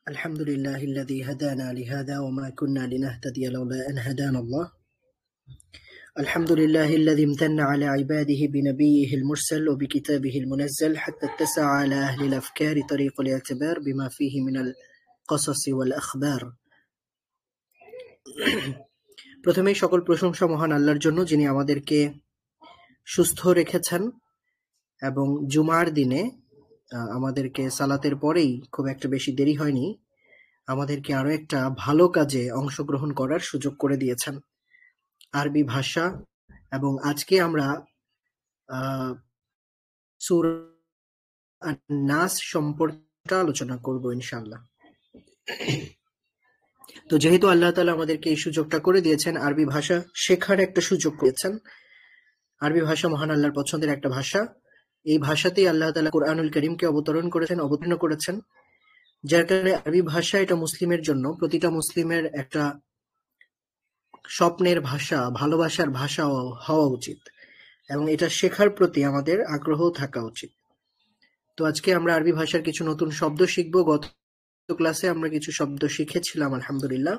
الحمد لله الذي هدانا لهذا وما كنا لنهتدي لولا أن هدانا الله. الحمد لله الذي امتن على عباده بنبيه المرسل وبكتابه المنزل حتى اتسع على أهل الأفكار طريق الاعتبار بما فيه من القصص والأخبار. প্রথমেই সকল প্রশংসা মহান আল্লাহর জন্য, যিনি আমাদেরকে সুস্থ রেখেছেন এবং জুমার দিনে আমাদেরকে সালাতের পরেই খুব একটা বেশি দেরি হয়নি, আমাদেরকে আরো একটা ভালো কাজে অংশগ্রহণ করার সুযোগ করে দিয়েছেন, আরবি ভাষা। এবং আজকে আমরা সূরা আন-নাস সম্পর্কে আলোচনা করব ইনশাআল্লাহ। তো যেহেতু আল্লাহ তাআলা আমাদেরকে এই সুযোগটা করে দিয়েছেন, আরবি ভাষা শেখার একটা সুযোগ করেছেন। আরবি ভাষা মহান আল্লাহর পছন্দের একটা ভাষা। এই ভাষাতেই আল্লাহ তাআলা কুরআনুল কারীমকে অবতীর্ণ করেছেন, যার কারণে আরবি ভাষা এটা মুসলিমের জন্য, প্রতিটা মুসলিমের একটা স্বপ্নের ভাষা, ভালোবাসার ভাষা হওয়া উচিত এবং এটা শেখার প্রতি আমাদের আগ্রহ থাকা উচিত। তো আজকে আমরা আরবি ভাষার কিছু নতুন শব্দ শিখব। গত ক্লাসে আমরা কিছু শব্দ শিখেছিলাম আলহামদুলিল্লাহ।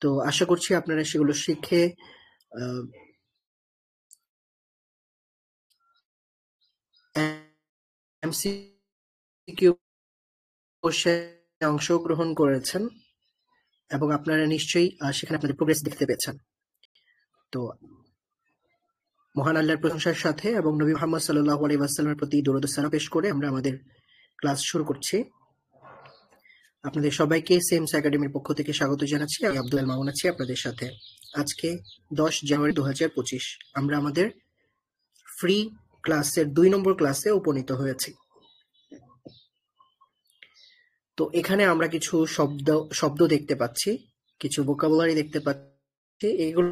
তো আশা করছি আপনারা সেগুলো শিখে এমসিকিউ কোশ্চেনে অংশগ্রহণ করেছেন এবং আপনারা নিশ্চয়ই সেখানে আপনাদের প্রোগ্রেস দেখতে পেয়েছেন। তো মহান আল্লাহর প্রশংসার সাথে এবং নবী মুহাম্মদ সাল্লাল্লাহু আলাইহি ওয়াসাল্লামের প্রতি দরুদ ও সালাম পেশ করে আমরা আমাদের ক্লাস শুরু করছি। আপনাদের সবাইকে সেমস একাডেমির পক্ষ থেকে স্বাগত জানাচ্ছি। আমি আব্দুল মামুন আছি আপনাদের সাথে। আজকে 10 জানুয়ারি 2025 আমরা আমাদের ফ্রি ক্লাসের 2 নম্বর ক্লাসে উপনীত হয়েছি। তো এখানে আমরা কিছু শব্দ দেখতে পাচ্ছি, কিছু ভোকাবুলারি দেখতে পাচ্ছি। এগুলো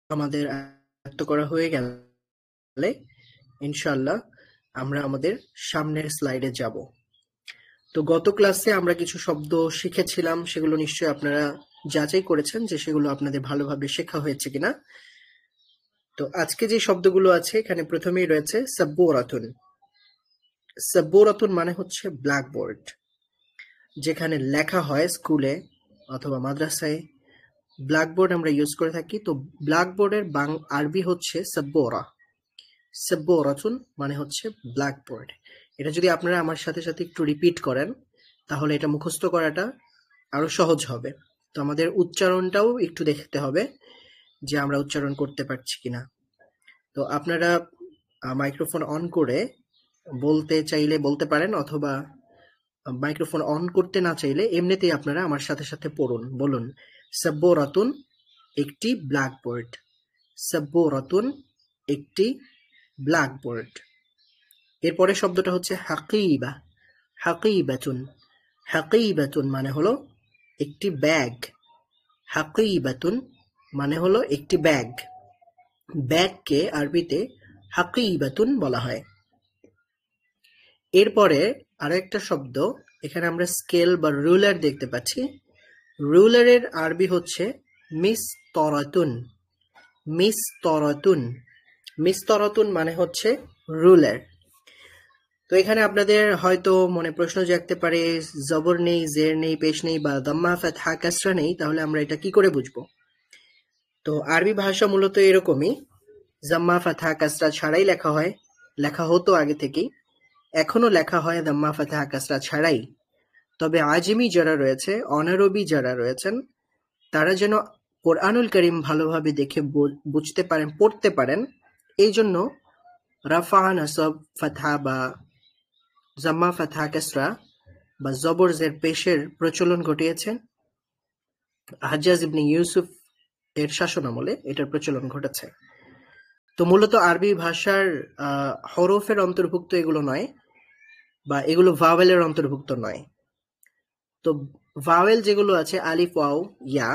আমাদের আয়ত্ত করা হয়ে গেলে ইনশাআল্লাহ আমরা আমাদের সামনের স্লাইডে যাব। তো গত ক্লাসে আমরা কিছু শব্দ শিখেছিলাম, সেগুলো নিশ্চয়ই আপনারা যাচাই করেছেন যে সেগুলো আপনাদের ভালোভাবে শেখা হয়েছে কিনা। তো আজকে যে শব্দগুলো আছে এখানে প্রথমেই রয়েছে সাব্বোরাতুন। সাব্বোরাতুন মানে হচ্ছে ব্ল্যাকবোর্ড, যেখানে লেখা হয় স্কুলে অথবা মাদ্রাসায় ব্ল্যাকবোর্ড আমরা ইউজ করে থাকি। তো ব্ল্যাকবোর্ডের আরবি হচ্ছে সাব্বোরা। সাব্বোরাতুন মানে হচ্ছে ব্ল্যাকবোর্ড। এটা যদি আপনারা আমার সাথে সাথে একটু রিপিট করেন তাহলে এটা মুখস্থ করাটা আরো সহজ হবে। তো আমাদের উচ্চারণটাও একটু দেখতে হবে যে আমরা উচ্চারণ করতে পারছি কিনা। তো আপনারা মাইক্রোফোন অন করে বলতে চাইলে বলতে পারেন, অথবা মাইক্রোফোন অন করতে না চাইলে এমনিতেই আপনারা আমার সাথে সাথে বলুন সাব্বোরাতুন একটি ব্ল্যাকবোর্ড। সাব্বোরাতুন একটি ব্ল্যাকবোর্ড। এরপরে শব্দটা হচ্ছে হাকিবা। হাকিবাতুন। হাকিবাতুন মানে হলো একটি ব্যাগ। হাকিবাতুন মানে হলো একটি ব্যাগ। ব্যাগকে আরবিতে হাকিবাতুন বলা হয়। এরপরে আরো একটা শব্দ, এখানে আমরা স্কেল বা রুলার দেখতে পাচ্ছি। রুলারের আরবি হচ্ছে মিসতরাতুন। মিসতরাতুন। মিসতরাতুন মানে হচ্ছে রুলার। তো এখানে আপনাদের হয়তো মনে প্রশ্ন জাগতে পারে, জবর নেই, জের নেই, পেশ নেই বা দাম্মা ফাতহা কাসরা নেই, তাহলে আমরা এটা কি করে বুঝবো? তো আরবি ভাষা মূলত এরকমই, জাম্মা ফাতহা কাসরা ছাড়াই লেখা হতো আগে থেকেই, এখনো লেখা হয় দাম্মা ফাতহা কাসরা ছাড়াই। তবে আজমি যারা রয়েছে, অনারবি যারা রয়েছেন, তারা যেন কোরআনুল কারীম ভালোভাবে দেখে বুঝতে পারেন, পড়তে পারেন, এই জন্য রাফা, নাসব, ফাতহা বা জাম্মা ফাতহা কাসরা বা জবর জের পেশের প্রচলন ঘটিয়েছেন হাজ্জাজ ইবনে ইউসুফ এর শাসনামলে এটার প্রচলন ঘটেছে। তো মূলত আরবি ভাষার হরফের অন্তর্ভুক্ত এগুলো নয়, বা এগুলো ভাওয়েলের অন্তর্ভুক্ত নয়। তো ভাওয়েল যেগুলো আছে আলিফ, ওয়াও, ইয়া,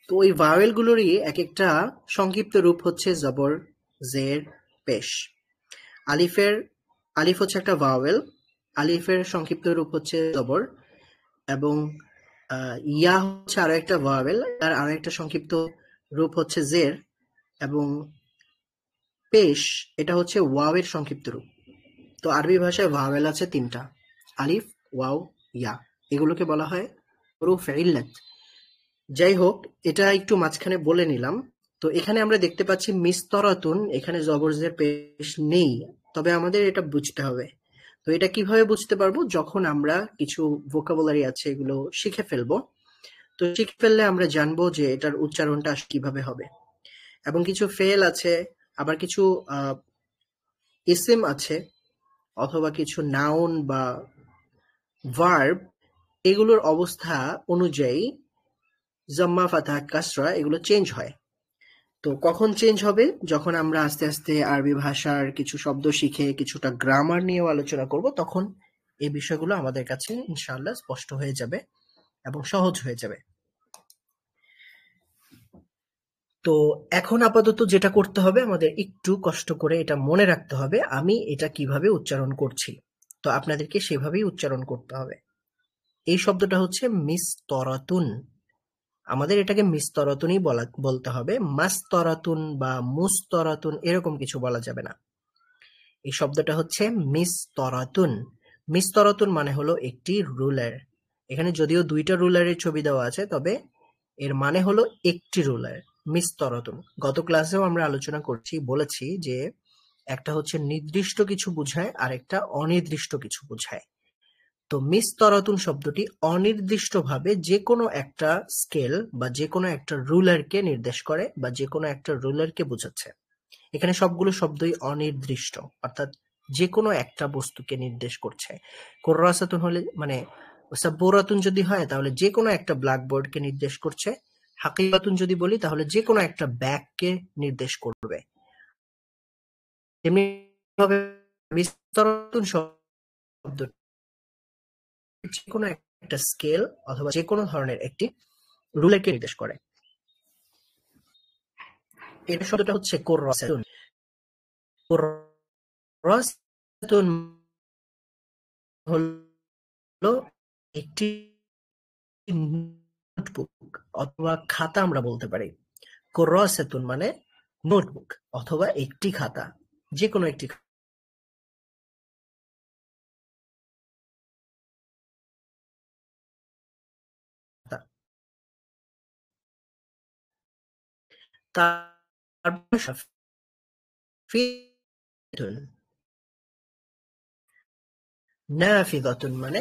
তো ওই ভাওয়েল গুলোরই এক একটা সংক্ষিপ্ত রূপ হচ্ছে জবর, জের, পেশ। আলিফ হচ্ছে একটা ভাওয়েল, আলিফের সংক্ষিপ্ত রূপ হচ্ছে জবর, এবং ইয়া হচ্ছে আরো একটা ভাওয়েল, তার আরো একটা সংক্ষিপ্ত রূপ হচ্ছে জের, এবং পেশ এটা হচ্ছে ওয়াওয়ের সংক্ষিপ্ত রূপ। তো আরবি ভাষায় ভাওয়েল আছে 3টা, আলিফ, ওয়াও, ইয়া। এগুলোকে বলা হয় হুরুফ ইল্লাত। যাই হোক, এটা একটু মাঝখানে বলে নিলাম। তো এখানে আমরা দেখতে পাচ্ছি মিস্তরাতুন, এখানে জবরজের পেশ নেই, তবে আমাদের এটা বুঝতে হবে। তো এটা কিভাবে বুঝতে পারবো? যখন আমরা কিছু ভোকাবুলারি আছে এগুলো শিখে ফেলবো, তো শিখে ফেললে আমরা জানবো যে এটার উচ্চারণটা কিভাবে হবে। এবং কিছু ফেল আছে, আবার কিছু ইসিম আছে, অথবা কিছু নাউন বা ভার্ব, এগুলোর অবস্থা অনুযায়ী জম্মা, ফাতহা, কাসরা এগুলো চেঞ্জ হয়। তো কখন চেঞ্জ হবে? যখন আমরা আস্তে আস্তে আরবি ভাষার কিছু শব্দ শিখে কিছুটা গ্রামার নিয়েও আলোচনা করব, তখন এই বিষয়গুলো আমাদের কাছে ইনশাআল্লাহ স্পষ্ট হয়ে যাবে এবং সহজ হয়ে যাবে। তো এখন আপাতত যেটা করতে হবে, আমাদের একটু কষ্ট করে এটা মনে রাখতে হবে আমি এটা কিভাবে উচ্চারণ করছি। তো আপনাদেরকে সেভাবেই উচ্চারণ করতে হবে। এই শব্দটা হচ্ছে মিস্তরাতুন। আমাদের এটাকে মিস্তরাতুনই বলতে হবে। মাস্তরাতুন বা মুস্তরাতুন এরকম কিছু বলা যাবে না। এই শব্দটা হচ্ছে মিস্তরাতুন। মিস্তরাতুন মানে হলো একটি রুলার। এখানে যদিও দুইটা রুলারের ছবি দেওয়া আছে, তবে এর মানে হলো একটি রুলার। মিস্তরাতুন গত ক্লাসেও আমরা আলোচনা বলেছি যে একটা হচ্ছে নির্দিষ্ট কিছু বোঝায় আর একটা অনির্দিষ্ট কিছু বোঝায়। তো মিস্তরাতুন শব্দটি অনির্দিষ্টভাবে যে কোনো একটা স্কেল বা যে কোনো একটা রুলারকে নির্দেশ করে বা যে কোনো একটা রুলারকে বোঝাচ্ছে। এখানে সবগুলো শব্দই অনির্দিষ্ট, অর্থাৎ যে কোনো একটা বস্তুকে নির্দেশ করছে। কোর্রাসাতুন হলে মানে সাব্বুরাতুন যদি হয় তাহলে যে কোনো একটা ব্ল্যাকবোর্ডকে নির্দেশ করছে। হাকিবাতুন যদি বলি তাহলে যে কোনো একটা ব্যাগকে নির্দেশ করবে। তেমনিভাবে মিস্তরাতুন শব্দ যে কোনো একটা স্কেল অথবা যে কোনো ধরনের একটি রুলারকে নির্দেশ করে। এটা শব্দটা হচ্ছে কোর্রাসাতুন। কোর্রাসাতুন হলো একটি নোটবুক অথবা খাতা আমরা বলতে পারি। কোর্রাসাতুন মানে নোটবুক অথবা একটি খাতা, যে কোনো একটি খাতা। তারপর নাফিদাতুন, নাফিদাতুন মানে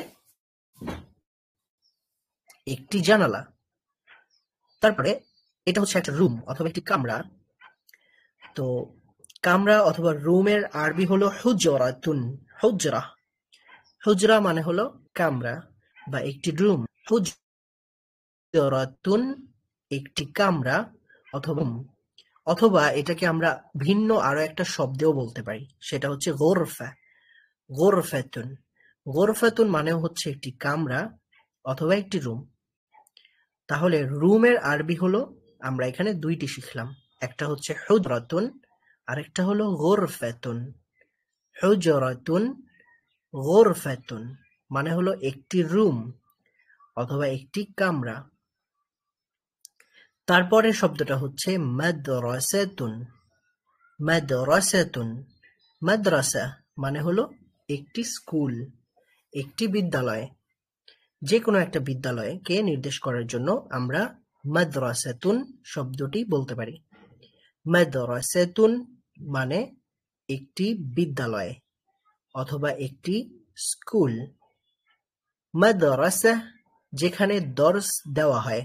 একটি জানালা। তারপরে এটা হচ্ছে একটা রুম অথবা একটি কামরা। তো কামরা অথবা রুমের আরবি হলো হুজরাতুন। হুজরা, হুজরা মানে হলো কামরা বা একটি রুম। হুজরাতুন একটি কামরা অথবা অথবা এটাকে আমরা ভিন্ন আরো একটা শব্দেও বলতে পারি, সেটা হচ্ছে গোরফা। গোরফাতুন, গোরফাতুন মানে হচ্ছে একটি কামরা অথবা একটি রুম। তাহলে রুমের আরবি হলো, আমরা এখানে দুইটি শিখলাম, একটা হচ্ছে হুজরাতুন আর একটা হলো গোরফাতুন। হুজরাতুন, গোরফাতুন মানে হলো একটি রুম অথবা একটি কামরা। তারপরের শব্দটা হচ্ছে মাদ্রাসাতুন। মাদ্রাসাতুন, মাদ্রাসা মানে হলো একটি স্কুল, একটি বিদ্যালয়। যে কোনো একটা বিদ্যালয়কে নির্দেশ করার জন্য আমরা মাদ্রাসাতুন শব্দটি বলতে পারি। মাদ্রাসাতুন মানে একটি বিদ্যালয় অথবা একটি স্কুল। মাদ্রাসা যেখানে দর্স দেওয়া হয়,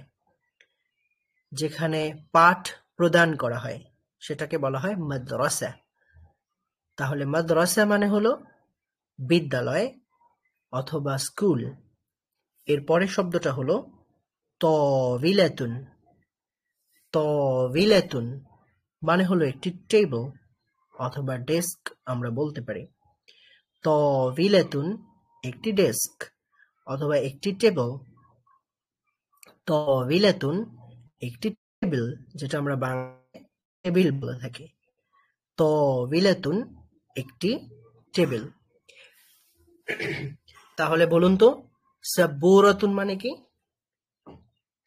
যেখানে পাঠ প্রদান করা হয়, সেটাকে বলা হয় মাদ্রাসা। তাহলে মাদ্রাসা মানে হলো বিদ্যালয় অথবা স্কুল। এর পরের শব্দটা হলো তাওবিলাতুন। তাওবিলাতুন মানে হলো একটি টেবিল অথবা ডেস্ক আমরা বলতে পারি। তাওবিলাতুন একটি ডেস্ক অথবা একটি টেবিল। তাওবিলাতুন একটি টেবিল, যেটা আমরা বাংলায় টেবিল বলে থাকি। তাওবিলাতুন একটি টেবিল। তাহলে বলুন তো সাব্বুরাতুন মানে কি?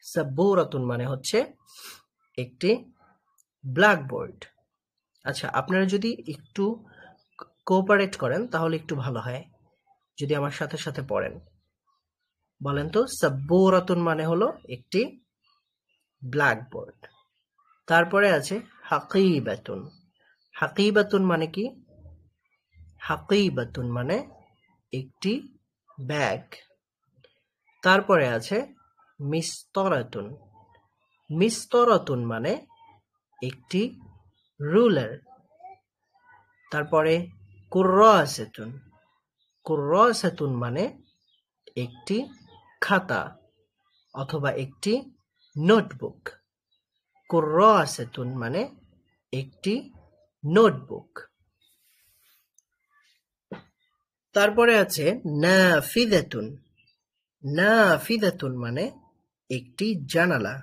সাব্বুরাতুন মানে হচ্ছে একটি ব্ল্যাকবোর্ড। আচ্ছা, আপনারা যদি একটু কোঅপারেট করেন তাহলে একটু ভালো হয়, যদি আমার সাথে সাথে পড়েন। বলেন তো, সাব্বুরাতুন মানে হলো একটি ব্ল্যাকবোর্ড। তারপরে আছে হাকিবাতুন। হাকিবাতুন মানে কি? হাকিবাতুন মানে একটি ব্যাগ। তারপরে আছে মিস্তরাতুন। মিস্তরাতুন মানে একটি রুলার। তারপরে কুর্রাসাতুন। কুর্রাসাতুন মানে একটি খাতা অথবা একটি নোটবুক। কুর্রাসাতুন মানে একটি নোটবুক। তারপরে আছে নাফিদাতুন। নাফিদাতুন মানে একটি জানালা।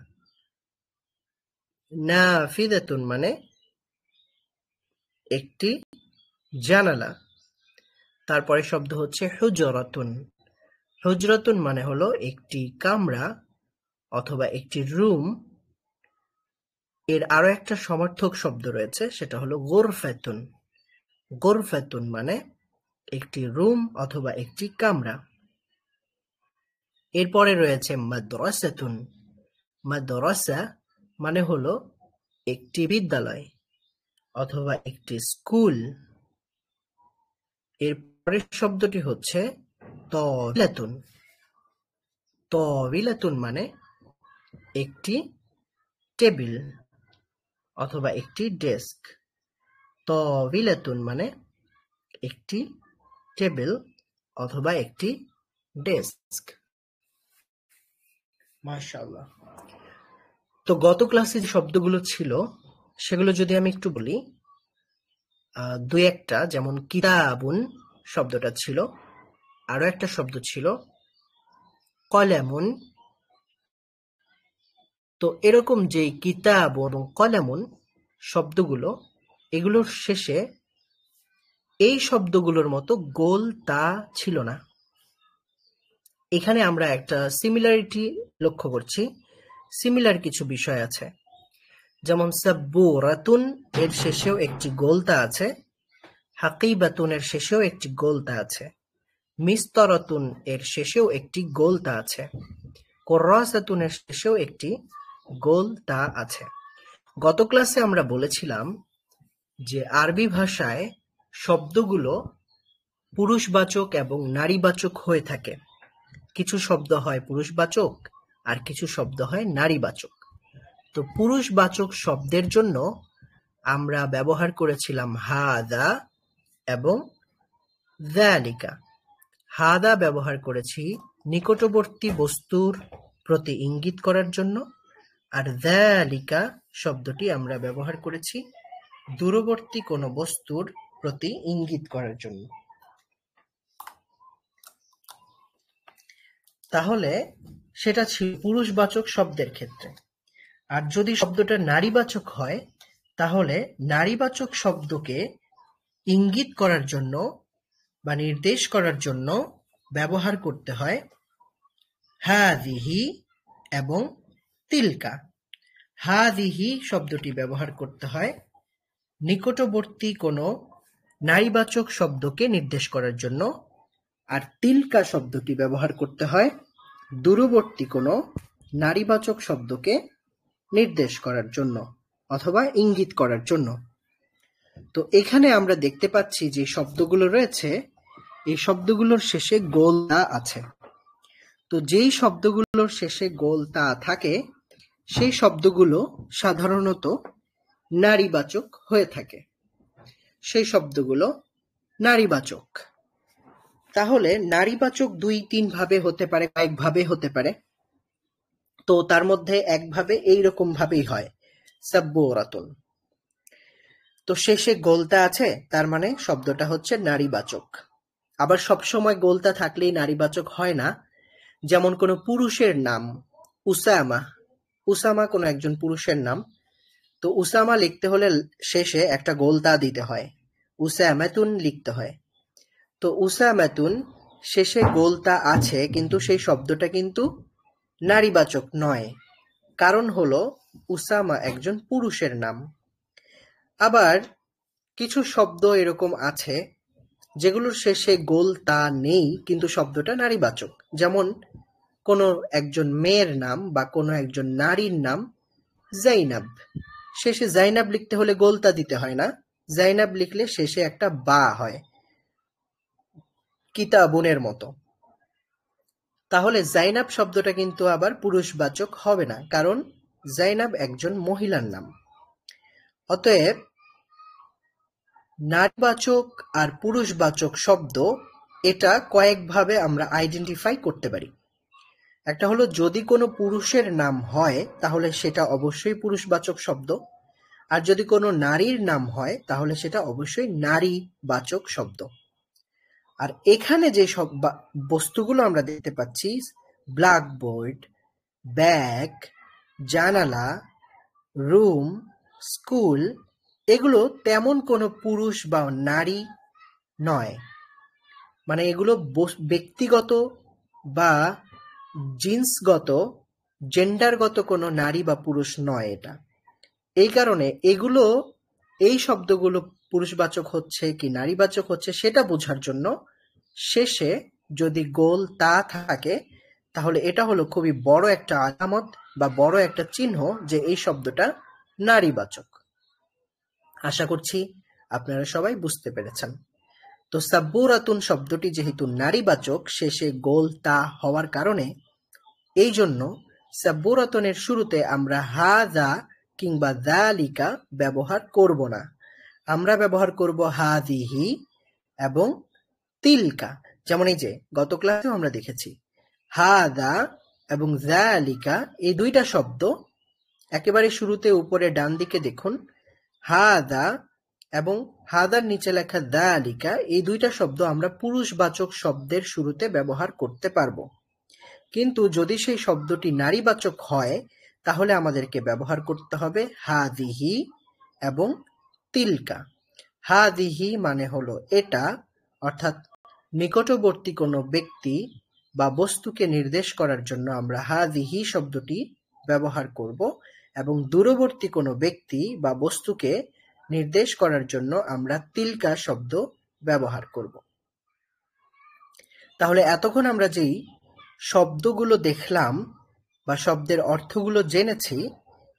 নাফিদাতুন মানে একটি জানালা। তারপরে শব্দ হচ্ছে হুজরাতুন। হুজরাতুন মানে হলো একটি কামরা অথবা একটি রুম। এর আরো একটা সমার্থক শব্দ রয়েছে, সেটা হলো গুরফাতুন। গুরফাতুন মানে একটি রুম অথবা একটি কামরা। এরপরে রয়েছে মাদ্রাসাতুন। মাদ্রাসা মানে হলো একটি বিদ্যালয় অথবা একটি স্কুল। এর পরের শব্দটি হচ্ছে তাওবিলাতুন। তাওবিলাতুন মানে একটি টেবিল অথবা একটি ডেস্ক। তাওবিলাতুন মানে একটি টেবিল অথবা একটি ডেস্ক। মাশাআল্লাহ। তো গত ক্লাসে যে শব্দগুলো ছিল সেগুলো যদি আমি একটু বলি, দুই একটা, যেমন কিতাবুন শব্দটা ছিল, আরো একটা শব্দ ছিল কলামুন। তো এরকম যে কিতাব এবং কলামুন শব্দগুলো, এগুলোর শেষে এই শব্দগুলোর মতো গোল তা ছিল না। এখানে আমরা একটা সিমিলারিটি লক্ষ্য করছি। সিমিলার কিছু বিষয় আছে, যেমন সাব্বুরাতুন এর শেষেও একটি গোলতা আছে, হাকিবাতুন এর শেষেও একটি গোলতা আছে, মিস্তরাতুন এর শেষেও একটি গোলতা আছে, কুর্রাসাতুন এর শেষেও একটি গোলতা আছে। গত ক্লাসে আমরা বলেছিলাম যে আরবি ভাষায় শব্দগুলো পুরুষবাচক এবং নারীবাচক হয়ে থাকে। কিছু শব্দ হয় পুরুষবাচক আর কিছু শব্দ হয় নারীবাচক। তো পুরুষবাচক শব্দের জন্য আমরা ব্যবহার করেছিলাম হাদা এবং যালিকা। হাদা ব্যবহার করেছি নিকটবর্তী বস্তুর প্রতি ইঙ্গিত করার জন্য, আর যালিকা শব্দটি আমরা ব্যবহার করেছি দূরবর্তী কোনো বস্তুর প্রতি ইঙ্গিত করার জন্য। তাহলে সেটা ছিল পুরুষবাচক শব্দের ক্ষেত্রে। আর যদি শব্দটা নারীবাচক হয়, তাহলে নারীবাচক শব্দকে ইঙ্গিত করার জন্য বা নির্দেশ করার জন্য ব্যবহার করতে হয় হাযিহি এবং তিলকা। হাযিহি শব্দটি ব্যবহার করতে হয় নিকটবর্তী কোনো নারীবাচক শব্দকে নির্দেশ করার জন্য, আর তিলকা শব্দটি ব্যবহার করতে হয় দূরবর্তী কোনো নারীবাচক শব্দকে নির্দেশ করার জন্য অথবা ইঙ্গিত করার জন্য। তো এখানে আমরা দেখতে পাচ্ছি যে শব্দগুলো রয়েছে, এই শব্দগুলোর শেষে গোল তা আছে। তো যেই শব্দগুলোর শেষে গোল তা থাকে সেই শব্দগুলো সাধারণত নারীবাচক হয়ে থাকে। সেই শব্দগুলো নারীবাচক। তাহলে নারীবাচক দুই তিন ভাবে হতে পারে, কয়েকভাবে হতে পারে। তো তার মধ্যে একভাবে এইরকম ভাবেই হয়, সাব্বুরাতুন। তো শেষে গোলতা আছে, তার মানে শব্দটা হচ্ছে নারীবাচক। আবার সবসময় গোলতা থাকলেই নারীবাচক হয় না। যেমন কোনো পুরুষের নাম উসামা, উসামা কোনো একজন পুরুষের নাম, তো উসামা লিখতে হলে শেষে একটা গোলতা দিতে হয়, উসামাতুন লিখতে হয়। তো উসামাতুন শেষে গোলতা আছে, কিন্তু সেই শব্দটা কিন্তু নারীবাচক নয়, কারণ হলো উসামা একজন পুরুষের নাম। আবার কিছু শব্দ এরকম আছে যেগুলোর শেষে গোলতা নেই কিন্তু শব্দটা নারীবাচক, যেমন কোনো একজন মেয়ের নাম বা কোনো একজন নারীর নাম জাইনাব, শেষে জাইনাব লিখতে হলে গোলতা দিতে হয় না, জাইনাব লিখলে শেষে একটা বা হয়, কিতাবুনের মতো। তাহলে জাইনাব শব্দটা কিন্তু আবার পুরুষবাচক হবে না, কারণ জাইনাব একজন মহিলার নাম। অতএব নারীবাচক আর পুরুষবাচক শব্দ এটা কয়েকভাবে আমরা আইডেন্টিফাই করতে পারি। একটা হলো, যদি কোনো পুরুষের নাম হয় তাহলে সেটা অবশ্যই পুরুষবাচক শব্দ, আর যদি কোনো নারীর নাম হয় তাহলে সেটা অবশ্যই নারীবাচক শব্দ। আর এখানে যে সব বস্তুগুলো আমরা দেখতে পাচ্ছি, ব্ল্যাকবোর্ড, ব্যাগ, জানালা, রুম, স্কুল, এগুলো তেমন কোনো পুরুষ বা নারী নয়। মানে এগুলো ব্যক্তিগত বা জিন্সগত, জেন্ডারগত কোনো নারী বা পুরুষ নয় এটা। এই কারণে এগুলো, এই শব্দগুলো পুরুষবাচক হচ্ছে কি নারীবাচক হচ্ছে সেটা বোঝার জন্য শেষে যদি গোল তা থাকে তাহলে এটা হলো খুবই বড় একটা আলামত বা বড় একটা চিহ্ন যে এই শব্দটা নারীবাচক। আশা করছি আপনারা সবাই বুঝতে পেরেছেন। তো সাব্বুরাতুন শব্দটি যেহেতু নারীবাচক, শেষে গোল তা হওয়ার কারণে এই জন্য সাব্বুরাতুনের শুরুতে আমরা হাযা কিংবা যালিকা ব্যবহার করব না। আমরা ব্যবহার করব হাযিহি এবং তিলকা। যেমন এই যে গত ক্লাসেও আমরা দেখেছি, হাযা এবং যালিকা এই দুইটা শব্দ একেবারে শুরুতে উপরে ডান দিকে দেখুন, হাযা এবং হাদার নিচে লেখা যালিকা, এই দুইটা শব্দ আমরা পুরুষবাচক শব্দের শুরুতে ব্যবহার করতে পারবো। কিন্তু যদি সেই শব্দটি নারীবাচক হয় তাহলে আমাদেরকে ব্যবহার করতে হবে হাযিহি এবং তিলকা। হাযিহি মানে হলো এটা, অর্থাৎ নিকটবর্তী কোনো ব্যক্তি বা বস্তুকে নির্দেশ করার জন্য আমরা হাযিহি শব্দটি ব্যবহার করব, এবং দূরবর্তী কোনো ব্যক্তি বা বস্তুকে নির্দেশ করার জন্য আমরা তিলকা শব্দ ব্যবহার করব। তাহলে এতক্ষণ আমরা যেই শব্দগুলো দেখলাম বা শব্দের অর্থগুলো জেনেছি,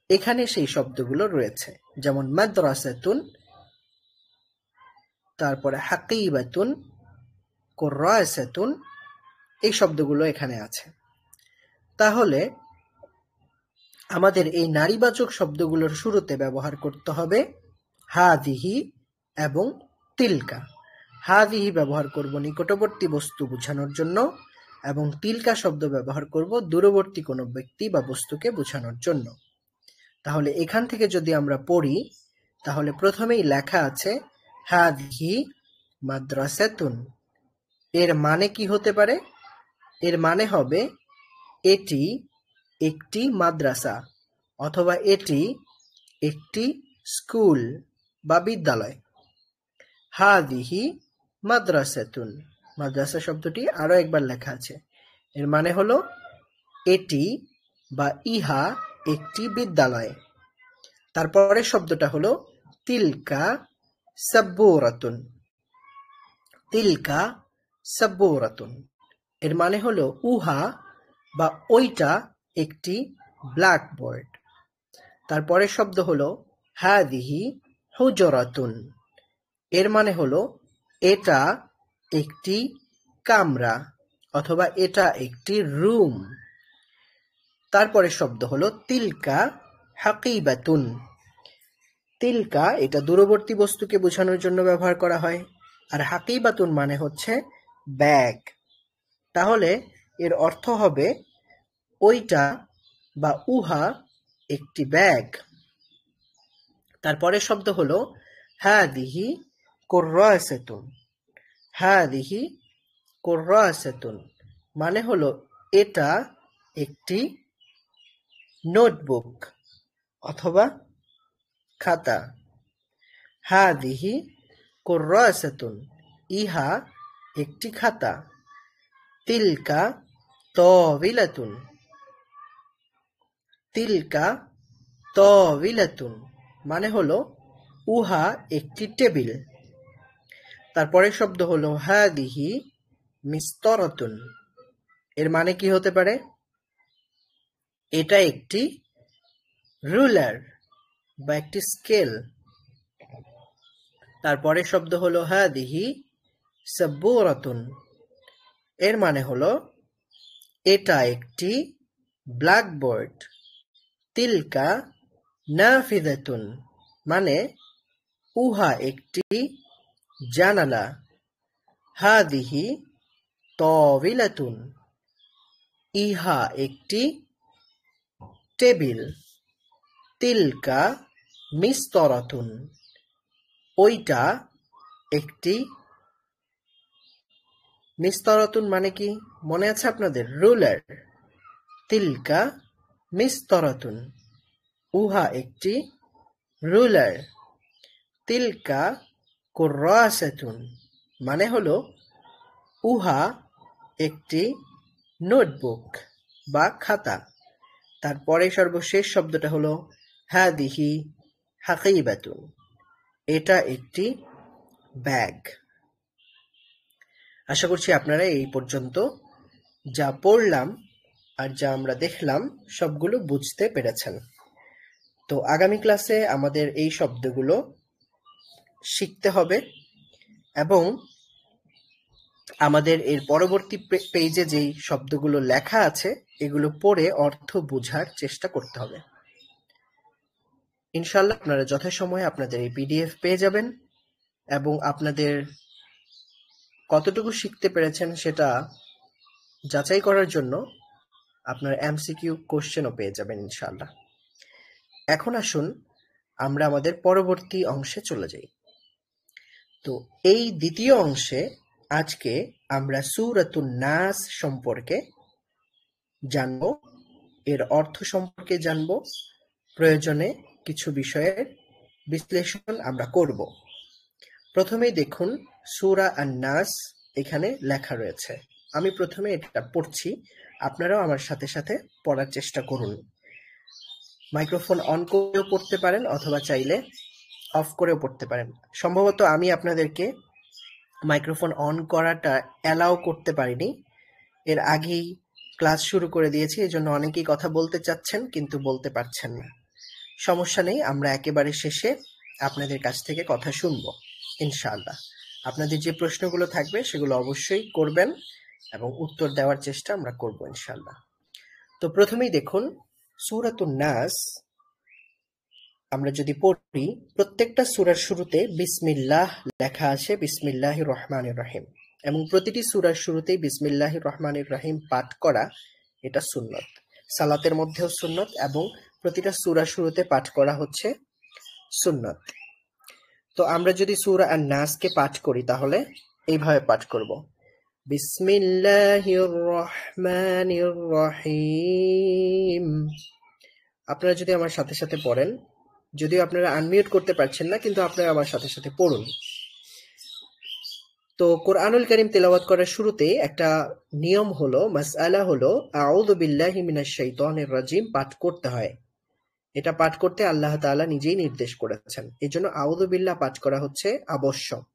এখানে সেই শব্দগুলো রয়েছে, যেমন মাদ্রাসাতুন, তারপরে হাকিবাতুন, কুররাসাতুন, এই শব্দগুলো এখানে আছে। তাহলে আমাদের এই নারীবাচক শব্দগুলোর শুরুতে ব্যবহার করতে হবে হাযিহি এবং তিলকা। হাযিহি ব্যবহার করব নিকটবর্তী বস্তু বোঝানোর জন্য, এবং তিলকা শব্দ ব্যবহার করব দূরবর্তী কোনো ব্যক্তি বা বস্তুকে বোঝানোর জন্য। তাহলে এখান থেকে যদি আমরা পড়ি তাহলে প্রথমেই লেখা আছে হাযিহি মাদ্রাসাতুন। এর মানে কি হতে পারে? এর মানে হবে এটি একটি মাদ্রাসা, অথবা এটি একটি স্কুল বা বিদ্যালয়। হাযিহি মাদ্রাসাতুন, মাদ্রাসা শব্দটি আরো একবার লেখা আছে, এর মানে হলো এটি বা ইহা একটি বিদ্যালয়। তারপরের শব্দটা হলো তিলকা সাব্বুরাতুন। তিলকা সাব্বুরাতুন, এর মানে হলো উহা বা ওইটা একটি ব্ল্যাকবোর্ড। তারপরের শব্দ হলো হাযিহি হুজরাতুন, এর মানে হলো এটা একটি কামরা অথবা এটা একটি রুম। তারপরের শব্দ হলো তিলকা হাকিবাতুন। তিলকা এটা দূরবর্তী বস্তুকে বোঝানোর জন্য ব্যবহার করা হয়, আর হাকিবাতুন মানে হচ্ছে ব্যাগ। তাহলে এর অর্থ হবে ওইটা বা উহা একটি ব্যাগ। তারপরের শব্দ হলো হাযিহি কুররাসাতুন। হাযিহি কুররাসাতুন মানে হলো এটা একটি নোটবুক অথবা খাতা। হাযিহি কুররাসাতুন, ইহা একটি খাতা। তিলকা তাওবিলাতুন। তিলকা তাওবিলাতুন মানে হলো উহা একটি টেবিল। তারপরের শব্দ হলো হাযিহি মিসতারাতুন। এর মানে কি হতে পারে? এটা একটি রুলার বা একটি স্কেল। তারপরের শব্দ হলো হাদিহি সাব্বুরাতুন, এর মানে হলো এটা একটি ব্ল্যাকবোর্ড। তিলকা নাফিদাতুন, মানে উহা একটি জানালা। হাদিহি তাওবিলাতুন, ইহা একটি টেবিল। তিলকা মিস্তরাতুন, ওইটা একটি মিস্তরাতুন মানে কি মনে আছে আপনাদের? রুলার। তিলকা মিস্তরাতুন, উহা একটি রুলার। তিলকা কুররাসাতুন, মানে হলো উহা একটি নোটবুক বা খাতা। তারপরে সর্বশেষ শব্দটা হলো হাদিহি হাকিবাতুন, এটা একটি ব্যাগ। আশা করছি আপনারা এই পর্যন্ত যা পড়লাম আর যা আমরা দেখলাম সবগুলো বুঝতে পেরেছেন। তো আগামী ক্লাসে আমাদের এই শব্দগুলো শিখতে হবে এবং আমাদের এর পরবর্তী পেজে যেই শব্দগুলো লেখা আছে এগুলো পড়ে অর্থ বোঝার চেষ্টা করতে হবে। ইনশাআল্লাহ আপনারা যথাসময়ে আপনাদের এই পিডিএফ পেয়ে যাবেন এবং আপনাদের কতটুকু শিখতে পেরেছেন সেটা যাচাই করার জন্য আপনার এমসিকিউ কোশ্চেনও পেয়ে যাবেন ইনশাআল্লাহ। এখন আসুন আমরা আমাদের পরবর্তী অংশে চলে যাই। তো এই দ্বিতীয় অংশে আজকে আমরা সূরাতুন নাস সম্পর্কে জানব, এর অর্থ সম্পর্কে জানব, প্রয়োজনে কিছু বিষয়ের বিশ্লেষণ আমরা করব। প্রথমেই দেখুন সূরা আন-নাস এখানে লেখা রয়েছে। আমি প্রথমে এটা পড়ছি, আপনারাও আমার সাথে সাথে পড়ার চেষ্টা করুন। মাইক্রোফোন অন করেও পড়তে পারেন অথবা চাইলে অফ করেও পড়তে পারেন। সম্ভবত আমি আপনাদেরকে মাইক্রোফোন অন করাটা অ্যালাউ করতে পারিনি, এর আগেই ক্লাস শুরু করে দিয়েছি, এই জন্য অনেকেই কথা বলতে চাচ্ছেন কিন্তু বলতে পারছেন না। সমস্যা নেই, আমরা একেবারে শেষে আপনাদের কাছ থেকে কথা শুনবো ইনশাআল্লাহ। আপনাদের যে প্রশ্নগুলো থাকবে সেগুলো অবশ্যই করবেন এবং উত্তর দেওয়ার চেষ্টা আমরা করব ইনশাআল্লাহ। তো প্রথমেই দেখুন সূরাতুন নাস আমরা যদি পড়ি, প্রত্যেকটা সূরার শুরুতে বিসমিল্লাহ লেখা আছে, বিসমিল্লাহির রহমানির রহিম, এবং প্রতিটি সূরার শুরুতেই বিসমিল্লাহির রহমানির রহিম পাঠ করা এটা সুন্নত। সালাতের মধ্যেও সুন্নত এবং প্রতিটা সূরার শুরুতে পাঠ করা হচ্ছে সুন্নত। তো আমরা যদি সূরা আন-নাসকে পাঠ করি তাহলে এইভাবে পাঠ করব, বিসমিল্লাহির রহমানির রহিম। আপনারা যদি আমার সাথে সাথে পড়েন, যদিও আপনারা আনমিউট করতে পারছেন না কিন্তু আপনারা আমার সাথে সাথে পড়ুন। তো কোরআনুল কারীম তেলাওয়াত করার শুরুতে একটা নিয়ম হলো, মাসআলা হলো আউযু বিল্লাহি মিনাশ শাইতানির রাজিম পাঠ করতে হয়। এটা পাঠ করতে আল্লাহ তাআলা নিজেই নির্দেশ করেছেন, এজন্য আউযু বিল্লাহ পাঠ করা হচ্ছে আবশ্যক।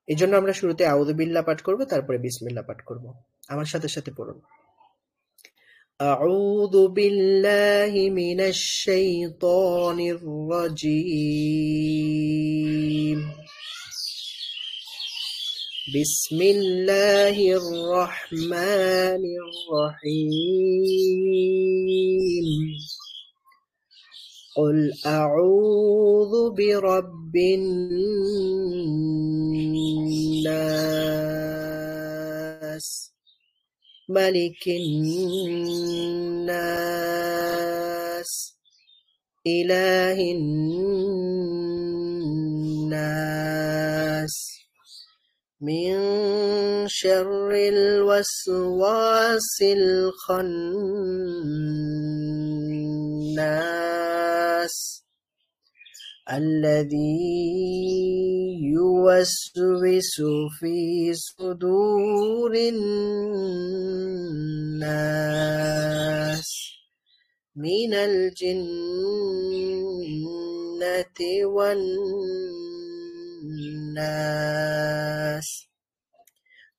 এজন্য আমরা শুরুতে আউযু বিল্লাহ পাঠ করব, তারপরে বিসমিল্লাহ পাঠ করব। আমার সাথে সাথে পড়ুন, আউযু বিল্লাহি মিনাশ শাইতানির রাজিম, বিসমিল্লাহির রহমানির রহিম, قل أعوذ برب الناس ملك الناس إله الناس من شر الوسواس الخناس الذي يوسوس في صدور الناس من الجنة والناس।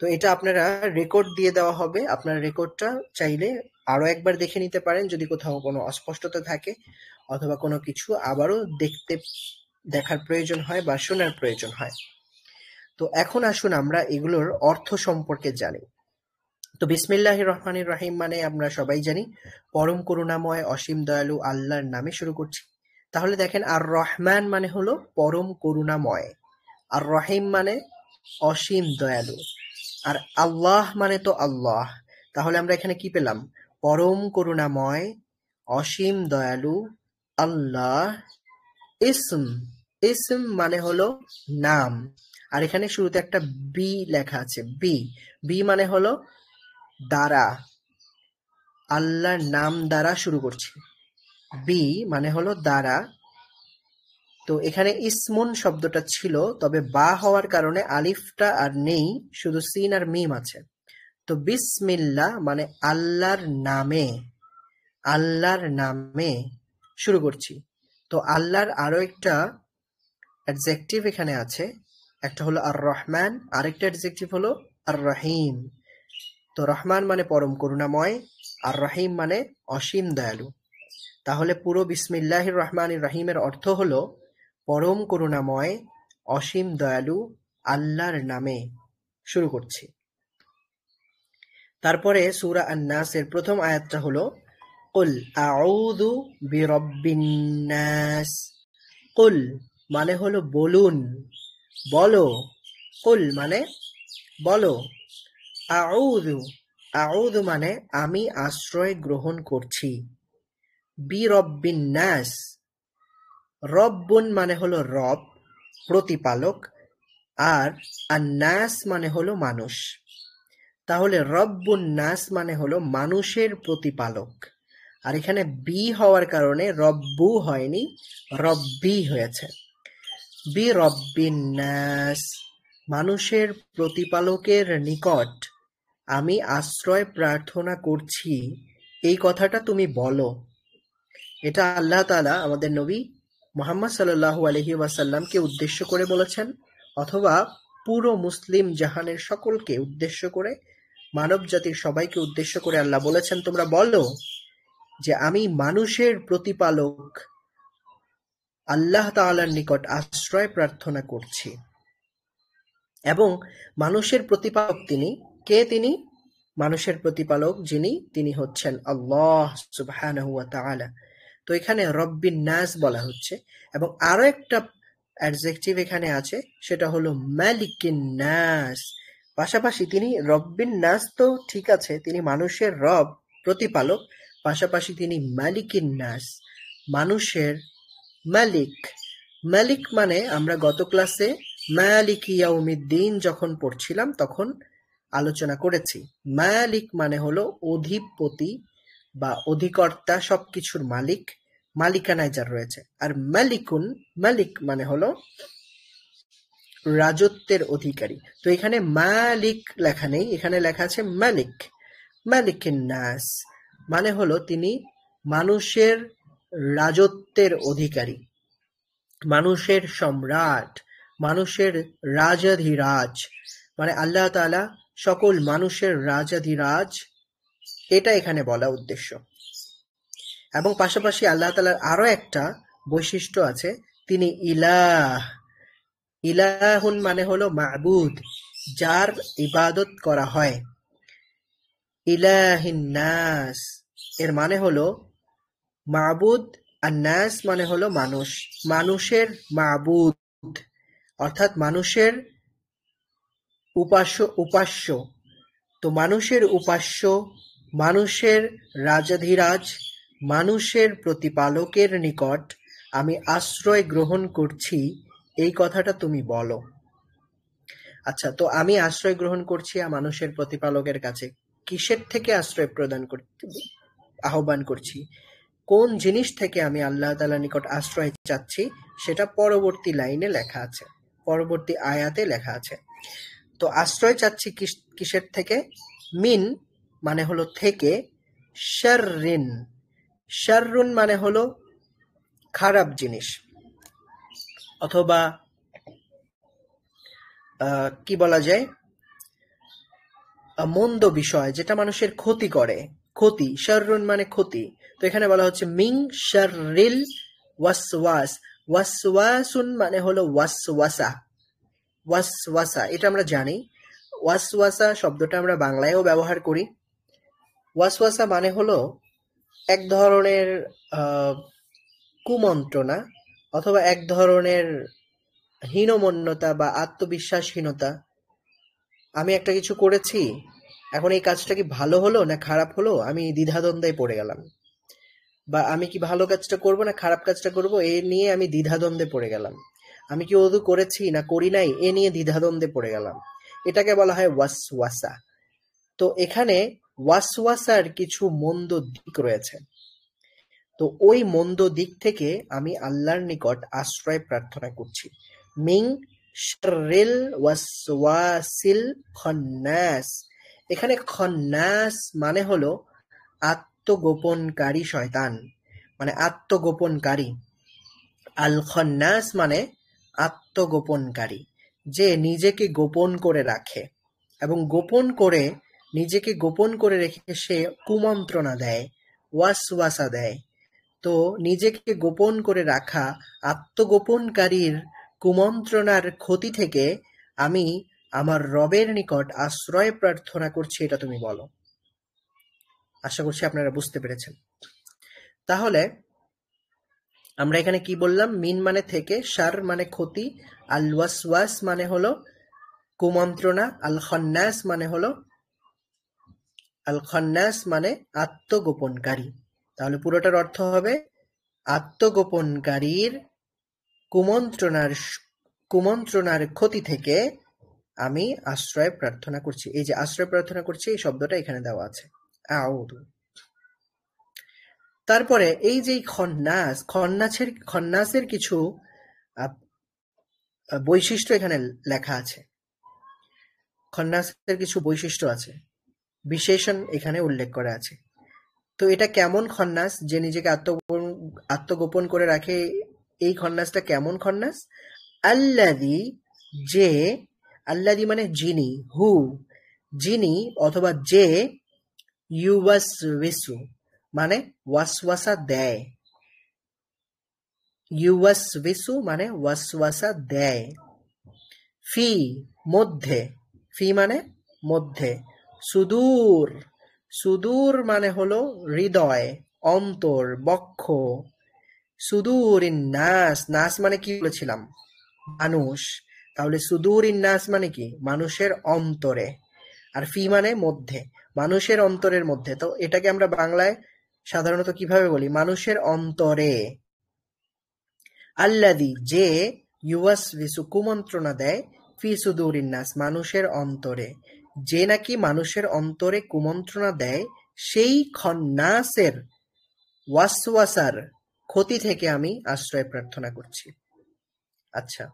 তো এটা আপনারা রেকর্ড দিয়ে দেওয়া হবে, আপনারা রেকর্ডটা চাইলে আরো একবার দেখে নিতে পারেন যদি কোথাও কোনো অস্পষ্টতা থাকে, অথবা কোনো কিছু আবারও দেখার প্রয়োজন হয় বা শোনার প্রয়োজন হয়। তো এখন আসুন আমরা এগুলোর অর্থ সম্পর্কে জানি। তো বিসমিল্লাহির রহমানির রহিম মানে আমরা সবাই জানি পরম করুণাময় অসীম দয়ালু আল্লাহর নামে শুরু করছি। তাহলে দেখেন, আর রহমান মানে হলো পরম করুণাময়, আর রহিম মানে অসীম দয়ালু, আর আল্লাহ মানে তো আল্লাহ। তাহলে আমরা এখানে কি পেলাম? পরম করুণাময় অসীম দয়ালু আল্লাহ। ইসম, ইসম মানে হলো নাম, আর এখানে শুরুতে একটা বি লেখা আছে, বি, বি মানে হলো দ্বারা, আল্লাহর নাম দ্বারা শুরু করছি, বি মানে হলো দ্বারা। তো এখানে ইসমুন শব্দটা ছিল, তবে বা হওয়ার কারণে আলিফটা আর নেই, শুধু সিন আর মিম আছে। তো বিসমিল্লাহ মানে আল্লাহর নামে, আল্লাহর নামে শুরু করছি। তো আল্লাহর আরো একটা অ্যাডজেক্টিভ এখানে আছে, একটা হলো আর রহমান, আরেকটা অ্যাডজেক্টিভ হলো আর রহিম। তো রহমান মানে পরম করুণাময়, আর রহিম মানে অসীম দয়ালু। তাহলে পুরো বিসমিল্লাহির রহমানির রহিমের অর্থ হলো পরম করুণাময় অসীম দয়ালু আল্লাহর নামে শুরু করছি। তারপরে সূরা আন-নাসের প্রথম আয়াতটা হলো কুল আউযু বিরাব্বিন নাস। কুল মানে হলো বলুন, বলো। কুল মানে বলো। আউযু, আউযু মানে আমি আশ্রয় গ্রহণ করছি। বিরব্বিন নাস, রব্বুন মানে হলো রব, প্রতিপালক, আর আন্নাস মানে হলো মানুষ। তাহলে রব্বুন নাস মানে হলো মানুষের প্রতিপালক, আর এখানে বি হওয়ার কারণে রব্বু হয়নি, রব্বি হয়েছে। বি রব্বিন নাস, মানুষের প্রতিপালকের নিকট আমি আশ্রয় প্রার্থনা করছি, এই কথাটা তুমি বলো। এটা আল্লাহ তাআলা আমাদের নবী মুহাম্মদ সাল্লাল্লাহু আলাইহি ওয়াসাল্লামকে উদ্দেশ্য করে বলেছেন, অথবা পুরো মুসলিম জাহানের সকলকে উদ্দেশ্য করে, মানব জাতির সবাইকে উদ্দেশ্য করে আল্লাহ বলেছেন, তোমরা বলো যে আমি মানুষের প্রতিপালক আল্লাহ তাআলার নিকট আশ্রয় প্রার্থনা করছি। এবং মানুষের প্রতিপালক তিনি কে? তিনি মানুষের প্রতিপালক যিনি, তিনি হচ্ছেন আল্লাহ সুবহানাহু ওয়া তাআলা। তো এখানে রব্বিন নাস বলা হচ্ছে, এবং আরো একটা অ্যাডজেক্টিভ এখানে আছে, সেটা হলো মালিকিন নাস। পাশাপাশি তিনি রব্বিন নাস, তো ঠিক আছে, তিনি মানুষের রব, প্রতিপালক, পাশাপাশি তিনি মালিকিন নাস, মানুষের মালিক। মালিক মানে আমরা গত ক্লাসে মালিক ইয়াউমিদ্দিন যখন পড়ছিলাম তখন আলোচনা করেছি। মালিক মানে হলো অধিপতি বা অধিকর্তা, সবকিছুর মালিক, মালিকানায় যার রয়েছে। আর মালিকুন, মালিক মানে হলো রাজত্বের অধিকারী। তো এখানে মালিক লেখা নেই, এখানে লেখা আছে মালিক। মালিকিন নাস মানে হলো তিনি মানুষের রাজত্বের অধিকারী, মানুষের সম্রাট, মানুষের রাজাধিরাজ, মানে আল্লাহ তাআলা সকল মানুষের রাজাধিরাজ, এটা এখানে বলা উদ্দেশ্য। এবং পাশাপাশি আল্লাহ তাআলার আরো একটা বৈশিষ্ট্য আছে, তিনি ইলাহ। ইলাহুন মানে হলো মাবুদ, যার ইবাদত করা হয়। ইলাহিন নাস এর মানে হলো মাবুদ, আর নাস মানে হলো মানুষ, মানুষের মাবুদ, অর্থাৎ মানুষের উপাস্য। তো মানুষের উপাস্য, মানুষের রাজাধিরাজ, মানুষের প্রতিপালকের নিকট আমি আশ্রয় গ্রহণ করছি, এই কথাটা তুমি বলো। আচ্ছা, তো আমি আশ্রয় গ্রহণ করছি মানুষের প্রতিপালকের কাছে, কিসের থেকে আশ্রয় প্রদান করতে আহ্বান করছি, কোন জিনিস থেকে আমি আল্লাহ তাআলার নিকট আশ্রয় চাচ্ছি, সেটা পরবর্তী লাইনে লেখা আছে, পরবর্তী আয়াতে লেখা আছে। তো আশ্রয় চাচ্ছি কিসের থেকে? মিন মানে হলো থেকে, শাররিন, শাররুন মানে হলো খারাপ জিনিস, অথবা কি বলা যায়, মন্দ বিষয়, যেটা মানুষের ক্ষতি করে, ক্ষতি, শাররুন মানে ক্ষতি। তো এখানে বলা হচ্ছে মিং শাররিল ওয়াসওয়াস, ওয়াসওয়াসুন মানে হলো ওয়াসওয়াসা, ওয়াসওয়াসা এটা আমরা জানি। ওয়াসওয়াসা শব্দটা আমরা বাংলায়ও ব্যবহার করি। ওয়াসওয়াসা মানে হলো এক ধরনের আহ, কুমন্ত্রণা অথবা এক ধরনের হীনমন্যতা বা আত্মবিশ্বাসহীনতা। আমি একটা কিছু করেছি, এখন এই কাজটা কি ভালো হলো না খারাপ হলো, আমি দ্বিধাদ্বন্দ্বে পড়ে গেলাম। বা আমি কি ভালো কাজটা করব না খারাপ কাজটা করব, এ নিয়ে আমি দ্বিধাদ্বন্দ্বে পড়ে গেলাম। আমি কি ওযু করেছি না করি নাই, এ নিয়ে দ্বিধাদ্বন্দ্বে পড়ে গেলাম। এটাকে বলা হয় ওয়াসওয়াসা। তো এখানে ওয়াসওয়াসার কিছু মন্দ দিক রয়েছে। তো ওই মন্দ দিক থেকে আমি আল্লাহর নিকট আশ্রয় প্রার্থনা করছি। মিং শাররিল ওয়াসওয়াসিল খন্নাস। এখানে খন্নাস মানে হলো আত্মগোপনকারী শয়তান, মানে আত্মগোপনকারী। আল খন্নাস মানে আত্মগোপনকারী, যে নিজেকে গোপন করে রাখে এবং গোপন করে নিজেকে গোপন করে রেখে সে কুমন্ত্রণা দেয়, ওয়াসওয়াসা দেয়। তো নিজেকে গোপন করে রাখা আত্মগোপনকারীর কুমন্ত্রণার ক্ষতি থেকে আমি আমার রবের নিকট আশ্রয় প্রার্থনা করছি, এটা তুমি বলো। আশা করছি আপনারা বুঝতে পেরেছেন। তাহলে আমরা এখানে কি বললাম? মিন মানে থেকে, শার মানে ক্ষতি, আল ওয়াসওয়াস মানে হলো কুমন্ত্রণা, আল খন্নাস মানে আত্মগোপনকারী। তাহলে পুরোটার অর্থ হবে আত্মগোপনকারীর কুমন্ত্রণার ক্ষতি থেকে আমি আশ্রয় প্রার্থনা করছি। এই যে আশ্রয় প্রার্থনা করছি, এই শব্দটা এখানে দেওয়া আছে, আউযু। তারপরে এই যে খন্নাসের কিছু বৈশিষ্ট্য এখানে লেখা আছে। খন্নাসের কিছু বৈশিষ্ট্য আছে, বিশেষণ এখানে উল্লেখ করা আছে। তো এটা কেমন খন্নাস যে নিজেকে আত্মগোপন করে রাখে? এই খন্নাসটা কেমন খন্নাস? আল্লাযী, যে, আল্লাযী মানে যিনি, যিনি অথবা যে, ইউওয়াসওয়িসু মানে ওয়াসওয়াসা দেয়, ইউওয়াসওয়িসু মানে ওয়াসওয়াসা দেয়, ফি মধ্যে, ফি মানে মধ্যে, সুদূর, সুদূর মানে হলো হৃদয়, অন্তর, বক্ষ, সুদূরিন নাস, নাস মানে কি বলেছিলাম? মানুষ। তাহলে সুদূরিন নাস মানে কি? মানুষের অন্তরে। আর ফি মানে মধ্যে, মানুষের অন্তরের মধ্যে। তো এটাকে আমরা বাংলায় সাধারণত কিভাবে বলি? মানুষের অন্তরে। আল্লাযী, যে, ইউওয়াসওয়িসু কুমন্ত্রণা দেয়, ফি সুদূরিন নাস মানুষের অন্তরে, যে নাকি মানুষের অন্তরে কুমন্ত্রণা দেয়, সেই খন্নাসের ওয়াসওয়াসার ক্ষতি থেকে আমি আশ্রয় প্রার্থনা করছি। আচ্ছা,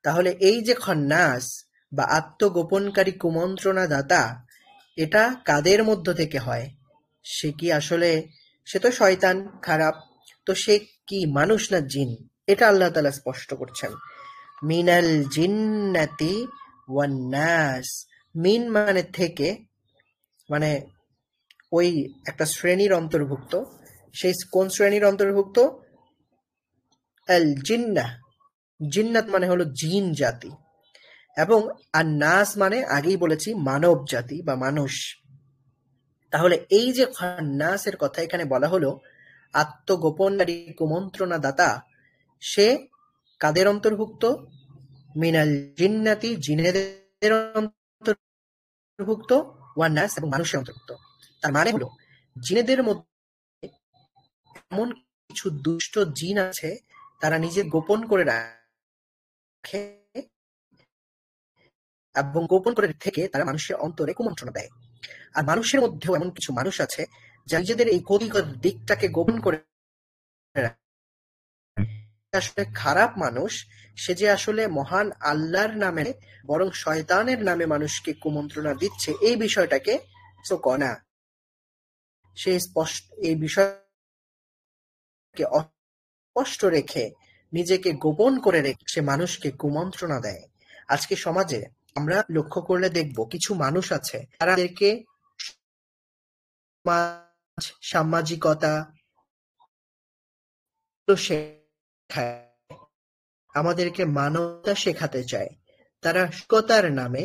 তাহলে এই যে খন্নাস বা আত্মগোপনকারী কুমন্ত্রণা দাতা, এটা কাদের মধ্য থেকে হয়? সে কি আসলে, সে তো শয়তান, খারাপ। তো সে কি মানুষ না জিন? এটা আল্লাহ তাআলা স্পষ্ট করছেন। মিনাল জিন্নাতি ওয়ান নাস। মিন মানে থেকে, মানে ওই একটা শ্রেণীর অন্তর্ভুক্ত। সেই কোন শ্রেণীর অন্তর্ভুক্ত? আল জিন্নাহ, জিন্নাত মানে হলো জিন জাতি, এবং আর নাস মানে আগেই বলেছি মানব জাতি বা মানুষ। তাহলে এই যে খান্নাসের কথা এখানে বলা হলো, আত্মগোপনকারী কুমন্ত্রণা দাতা, সে কাদের অন্তর্ভুক্ত? মিনাল জিন্নাতি, জিনেদের অন্তর্ভুক্ত, ওয়ান নাস এবং মানুষের অন্তর্ভুক্ত। তার মানে হলো জিনেদের মধ্যে এমন কিছু দুষ্ট জিন আছে, তারা নিজে গোপন করে রাখে এবং গোপন করে থেকে তারা মানুষের অন্তরে কুমন্ত্রণা দেয়। আর মানুষের মধ্যেও এমন কিছু মানুষ আছে যারা নিজেদের এই ক্ষতিকর দিকটাকে গোপন করে রাখে। আসলে খারাপ মানুষ, সে যে আসলে মহান আল্লাহর নামে বরং শয়তানের নামে মানুষকে কুমন্ত্রণা দিচ্ছে, এই বিষয়টাকে কনা, সে স্পষ্ট এই বিষয়কে অস্পষ্ট রেখে, নিজেকে গোপন করে রেখে সে মানুষকে কুমন্ত্রণা দেয়। আজকে সমাজে আমরা লক্ষ্য করলে দেখব কিছু মানুষ আছে, তারা তাদেরকে সমাজ, সামাজিকতা তো শেখায়, আমাদেরকে মানবতা শেখাতে চায়। তারা মানবতার নামে,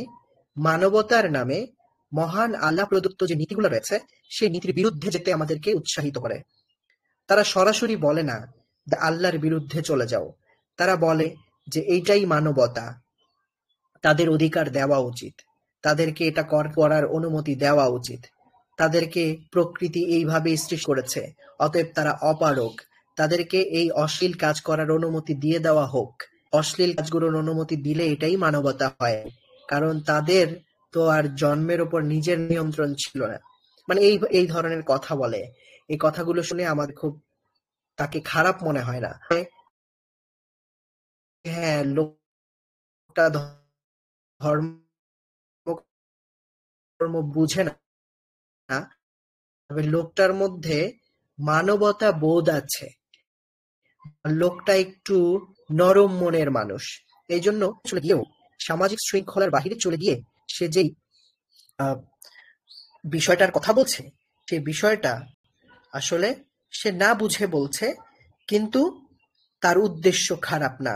মানবতার নামে মহান আল্লাহ প্রদত্ত যে নীতিগুলো রয়েছে সেই নীতির বিরুদ্ধে যেতে আমাদেরকে উৎসাহিত করে। তারা সরাসরি বলে না যে আল্লাহর বিরুদ্ধে চলে যাও, তারা বলে যে এইটাই মানবতা, তাদের অধিকার দেওয়া উচিত, তাদেরকে এটা করার অনুমতি দেওয়া উচিত, তাদেরকে প্রকৃতি এইভাবে সৃষ্টি করেছে, অতএব তারা অপারগ, তাদেরকে এই অশ্লীল কাজ করার অনুমতি দিয়ে দেওয়া হোক। অশ্লীল কাজগুলোর অনুমতি দিলে এটাই মানবতা হয়, কারণ তাদের তো আর জন্মের ওপর নিজের নিয়ন্ত্রণ ছিল না। মানে এই এই ধরনের কথা বলে। এই কথাগুলো শুনে আমার খুব তাকে খারাপ মনে হয় না। হ্যাঁ, লোকটা ধর্ম কর্ম বুঝে না, তবে লোকটার মধ্যে মানবতা বোধ আছে, লোকটা একটু নরম মনের মানুষ। এই জন্য চলে গিয়েও সামাজিক শৃঙ্খলার বাহিরে চলে গিয়ে সে যেই আহ, বিষয়টার কথা বলছে, সেই বিষয়টা আসলে সে না বুঝে বলছে, কিন্তু তার উদ্দেশ্য খারাপ না,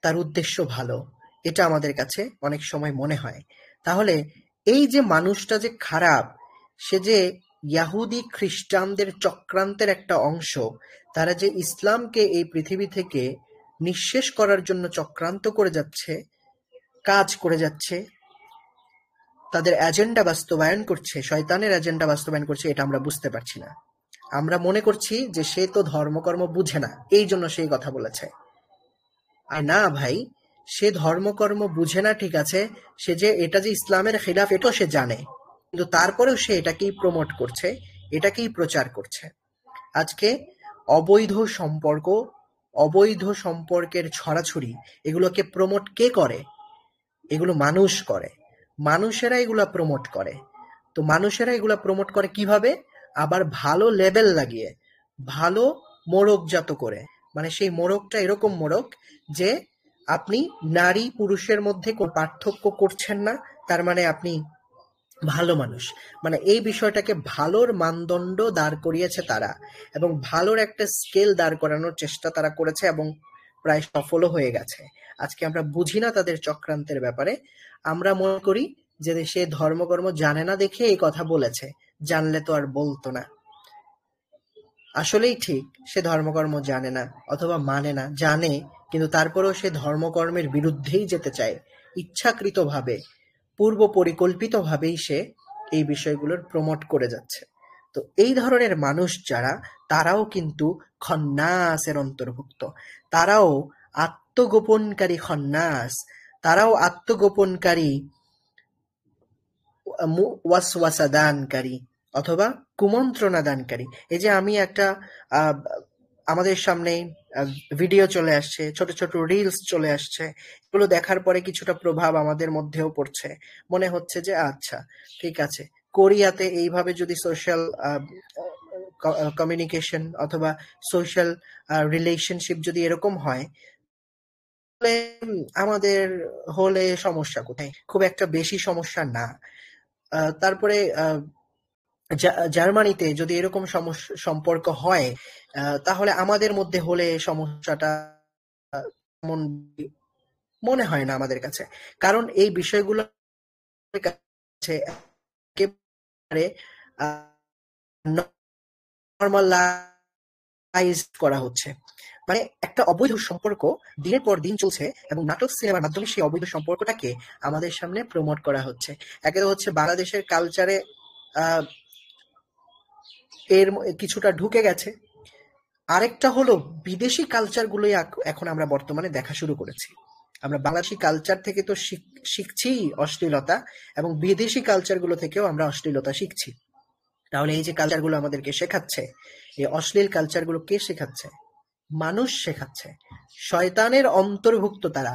তার উদ্দেশ্য ভালো, এটা আমাদের কাছে অনেক সময় মনে হয়। তাহলে এই যে মানুষটা যে খারাপ, সে যে ইয়াহুদি খ্রিস্টানদের চক্রান্তের একটা অংশ, তারা যে ইসলামকে এই পৃথিবী থেকে নিঃশেষ করার জন্য চক্রান্ত করে যাচ্ছে, কাজ করে যাচ্ছে, তাদের এজেন্ডা বাস্তবায়ন করছে, শয়তানের এজেন্ডা বাস্তবায়ন করছে, এটা আমরা বুঝতে পারছি না। আমরা মনে করছি যে সে তো ধর্মকর্ম বুঝে না, এই জন্য সেই কথা বলেছে। আর না ভাই, সে ধর্মকর্ম বুঝে না ঠিক আছে, সে যে এটা যে ইসলামের খিলাফ এটাও সে জানে, কিন্তু তারপরেও সে এটাকেই প্রমোট করছে, এটাকেই প্রচার করছে। আজকে অবৈধ সম্পর্ক, অবৈধ সম্পর্কের ছড়াছড়ি, এগুলোকে প্রমোট কে করে? এগুলো মানুষ করে, মানুষেরা এগুলা প্রমোট করে। তো মানুষেরা এগুলা প্রমোট করে কিভাবে? আবার ভালো লেবেল লাগিয়ে, ভালো মোড়কজাত করে। মানে সেই মোড়কটা এরকম মোড়ক যে আপনি নারী পুরুষের মধ্যে কোনো পার্থক্য করছেন না, তার মানে আপনি ভালো মানুষ। মানে এই বিষয়টাকে ভালোর মানদণ্ড দাঁড় করিয়েছে তারা, এবং ভালোর একটা স্কেল দাঁড় করানোর চেষ্টা তারা করেছে এবং প্রায় সফলও হয়ে গেছে। আজকে আমরা বুঝি না তাদের চক্রান্তের ব্যাপারে, আমরা মনে করি যে সে ধর্মকর্ম জানে না দেখে এই কথা বলেছে, জানলে তো আর বলতো না। আসলেই ঠিক, সে ধর্মকর্ম জানে না অথবা মানে না, জানে কিন্তু তারপরেও সে ধর্মকর্মের বিরুদ্ধেই যেতে চায়, ইচ্ছাকৃতভাবে, পূর্ব পরিকল্পিতভাবেই সে এই বিষয়গুলোর প্রমোট করে যাচ্ছে। তো এই ধরনের মানুষ যারা, তারাও কিন্তু খন্নাসের অন্তর্ভুক্ত, তারাও আত্মগোপনকারী খন্নাস, তারাও আত্মগোপনকারী, ওয়াসওয়াসা দানকারী অথবা কুমন্ত্রণা দানকারী। এই যে আমি একটা আহ, আমাদের সামনে ভিডিও চলে আসছে, ছোট ছোট রিলস চলে আসছে, এগুলো দেখার পরে কিছুটা প্রভাব আমাদের মধ্যেও পড়ছে। মনে হচ্ছে যে আচ্ছা ঠিক আছে, কোরিয়াতে এইভাবে যদি সোশ্যাল কমিউনিকেশন অথবা সোশ্যাল রিলেশনশিপ যদি এরকম হয়, তাহলে আমাদের হলে সমস্যা কোথায়? খুব একটা বেশি সমস্যা না। তারপরে জার্মানিতে যদি এরকম সম্পর্ক হয়, তাহলে আমাদের মধ্যে হলে সমস্যাটা তেমন মনে হয় না আমাদের কাছে। কারণ এই বিষয়গুলো কাছে একেবারে নর্মালাইজ করা হচ্ছে। মানে একটা অবৈধ সম্পর্ক দিনের পর দিন চলছে এবং নাটক সিনেমার মাধ্যমে সেই অবৈধ সম্পর্কটাকে আমাদের সামনে প্রমোট করা হচ্ছে। একে তো হচ্ছে বাংলাদেশের কালচারে এর কিছুটা ঢুকে গেছে, আরেকটা হলো বিদেশি কালচারগুলোই এখন আমরা বর্তমানে দেখা শুরু করেছি। আমরা বাংলাদেশি কালচার থেকে তো শিখছি অশ্লীলতা, এবং বিদেশি কালচারগুলো থেকেও আমরা অশ্লীলতা শিখছি। তাহলে এই যে কালচারগুলো আমাদেরকে শেখাচ্ছে, এই অশ্লীল কালচারগুলো কে শেখাচ্ছে? মানুষ শেখাচ্ছে। শয়তানের অন্তর্ভুক্ত তারা,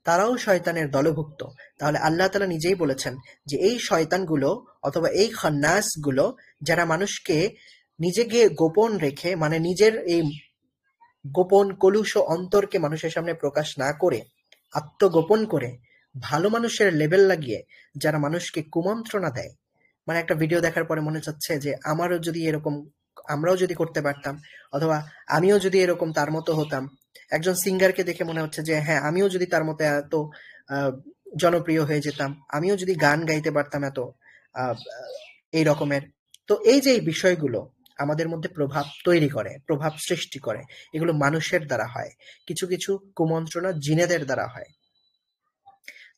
তারাও শয়তানের দলভুক্ত। তাহলে আল্লাহ তাআলা নিজেই বলেছেন যে এই শয়তানগুলো অথবা এই খান্নাসগুলো, যারা মানুষকে নিজেকে গোপন রেখে, মানে নিজের এই গোপন কলুষ অন্তরকে মানুষের সামনে প্রকাশ না করে, আত্মগোপন করে, ভালো মানুষের লেবেল লাগিয়ে যারা মানুষকে কুমন্ত্রণা দেয়, মানে একটা ভিডিও দেখার পরে মনে চাচ্ছে যে আমারও যদি এরকম, আমরাও যদি করতে পারতাম, অথবা আমিও যদি এরকম তার মতো হতাম। একজন সিঙ্গারকে দেখে মনে হচ্ছে যে হ্যাঁ, আমিও যদি তার মতো এত আহ, জনপ্রিয় হয়ে যেতাম, আমিও যদি গান গাইতে পারতাম এত আহ, এই রকমের। তো এই যে এই বিষয়গুলো আমাদের মধ্যে প্রভাব তৈরি করে, প্রভাব সৃষ্টি করে, এগুলো মানুষের দ্বারা হয়, কিছু কিছু কুমন্ত্রণা জিনেদের দ্বারা হয়।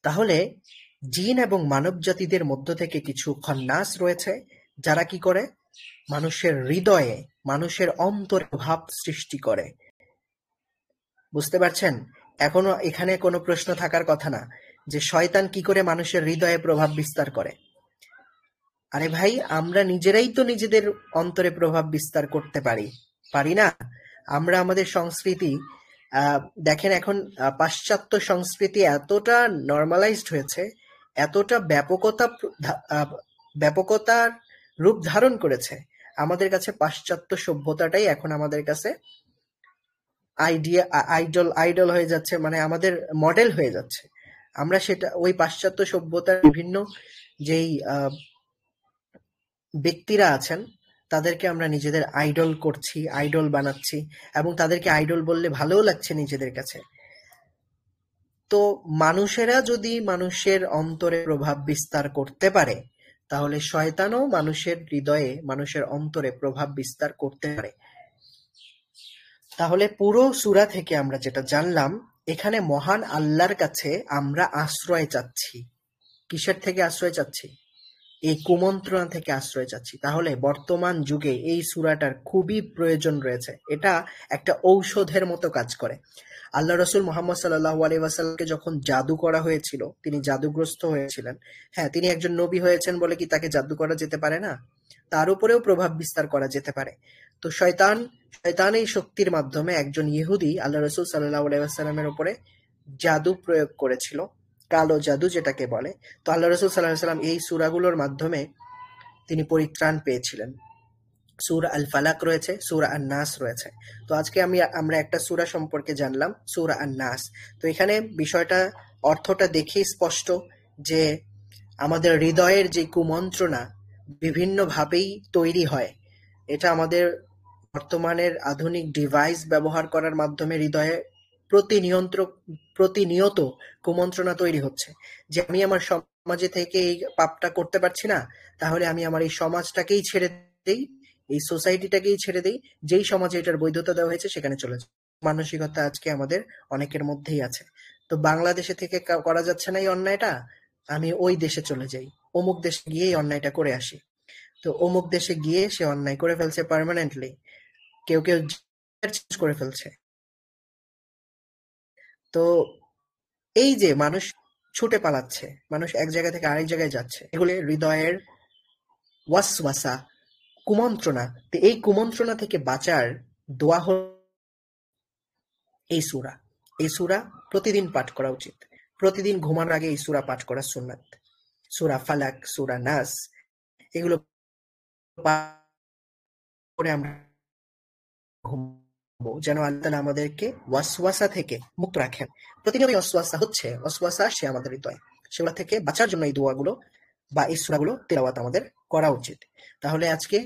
তাহলে জিন এবং মানব জাতিদের মধ্য থেকে কিছু খন্নাস রয়েছে, যারা কি করে মানুষের হৃদয়ে, মানুষের অন্তরে প্রভাব সৃষ্টি করে। বুঝতে পারছেন? এখনো এখানে কোনো প্রশ্ন থাকার কথা না যে শয়তান কি করে মানুষের হৃদয়ে প্রভাব বিস্তার করে। আরে ভাই, আমরা নিজেরাই তো নিজেদের অন্তরে প্রভাব বিস্তার করতে পারি, পারি না? আমরা আমাদের সংস্কৃতি, দেখেন এখন পাশ্চাত্য সংস্কৃতি এতটা নর্মালাইজড হয়েছে, এতটা ব্যাপকতার রূপ ধারণ করেছে, আমাদের কাছে পাশ্চাত্য সভ্যতাটাই এখন আমাদের কাছে আইডল আইডল হয়ে যাচ্ছে, মানে আমাদের মডেল হয়ে যাচ্ছে। আমরা সেটা ওই পাশ্চাত্য সভ্যতার বিভিন্ন যেই ব্যক্তিরা আছেন, তাদেরকে আমরা নিজেদের আইডল করছি, আইডল বানাচ্ছি, এবং তাদেরকে আইডল বললে ভালোও লাগছে নিজেদের কাছে। তো মানুষেরা যদি মানুষের অন্তরে প্রভাব বিস্তার করতে পারে, তাহলে শয়তানও মানুষের হৃদয়ে, মানুষের অন্তরে প্রভাব বিস্তার করতে পারে। তাহলে পুরো সূরা থেকে আমরা যেটা জানলাম, এখানে মহান আল্লাহর কাছে আমরা আশ্রয় চাচ্ছি। কিসের থেকে আশ্রয় চাচ্ছি? এই কুমন্ত্রণা থেকে আশ্রয় চাচ্ছি। তাহলে বর্তমান যুগে এই সূরাটার খুবই প্রয়োজন রয়েছে। এটা একটা ঔষধের মতো কাজ করে। আল্লাহ রসুল মুহাম্মদ সাল্লাল্লাহু আলাইহি ওয়াসাল্লামকে যখন জাদু করা হয়েছিল, তিনি জাদুগ্রস্ত হয়েছিলেন। হ্যাঁ, তিনি একজন নবী হয়েছেন বলে কি তাকে জাদু করা যেতে পারে না? তার উপরেও প্রভাব বিস্তার করা যেতে পারে। তো শয়তান এই শক্তির মাধ্যমে একজন ইহুদি আল্লাহ রসুল সাল্লাল্লাহু আলাইহি ওয়াসাল্লামের উপরে জাদু প্রয়োগ করেছিল, কালো জাদু যেটাকে বলে। তো আল্লাহ রসুল সাল্লাল্লাহু আলাইহি ওয়াসাল্লাম এই সূরাগুলোর মাধ্যমে তিনি পরিত্রাণ পেয়েছিলেন। সূরা আল ফালাক রয়েছে, সূরা আন নাস রয়েছে। তো আজকে আমরা একটা সূরা সম্পর্কে জানলাম, সূরা আন নাস। তো এখানে বিষয়টা, অর্থটা দেখেই স্পষ্ট যে আমাদের হৃদয়ের যে কুমন্ত্রণা বিভিন্নভাবেই তৈরি হয়, এটা আমাদের বর্তমানের আধুনিক ডিভাইস ব্যবহার করার মাধ্যমে হৃদয়ে প্রতিনিয়ত কুমন্ত্রণা তৈরি হচ্ছে। যে আমি আমার সমাজে থেকে এই পাপটা করতে পারছি না, তাহলে আমি আমার এই সমাজটাকেই ছেড়ে দেই, এই সোসাইটিটাকেই ছেড়ে দেই, যেই সমাজে এটার বৈধতা দেওয়া হয়েছে সেখানে চলে যাই। মানসিকতা আজকে আমাদের অনেকের মধ্যেই আছে। তো বাংলাদেশে থেকে করা যাচ্ছে না এই অন্যায়টা, আমি ওই দেশে চলে যাই, অমুক দেশে গিয়ে এই অন্যায়টা করে আসি। তো অমুক দেশে গিয়ে সে অন্যায় করে ফেলছে পার্মানেন্টলি, কেউ কেউ চেঞ্জ করে ফেলছে। তো এই যে মানুষ ছুটে পালাচ্ছে, মানুষ এক জায়গা থেকে আরেক জায়গায় যাচ্ছে, এগুলো হৃদয়ের ওয়াসওয়াসা, কুমন্ত্রণা। তো এই কুমন্ত্রণা থেকে বাঁচার দোয়া হল এই সূরা। এই সূরা প্রতিদিন পাঠ করা উচিত। প্রতিদিন ঘুমানোর আগে এই সূরা পাঠ করা সুন্নাত। সূরা ফালাক, সূরা নাস, এগুলো পাঠ করে আমরা ঘুমাবো, যেন আল্লাহ তাআলা আমাদেরকে ওয়াসওয়াসা থেকে মুক্ত রাখেন। প্রতিনিয়ত ওয়াসওয়াসা আসছে আমাদের হৃদয়ে, সেগুলো থেকে বাঁচার জন্য এই দোয়াগুলো বা এই সূরাগুলো তিলাওয়াত আমাদের করা উচিত। তাহলে আজকে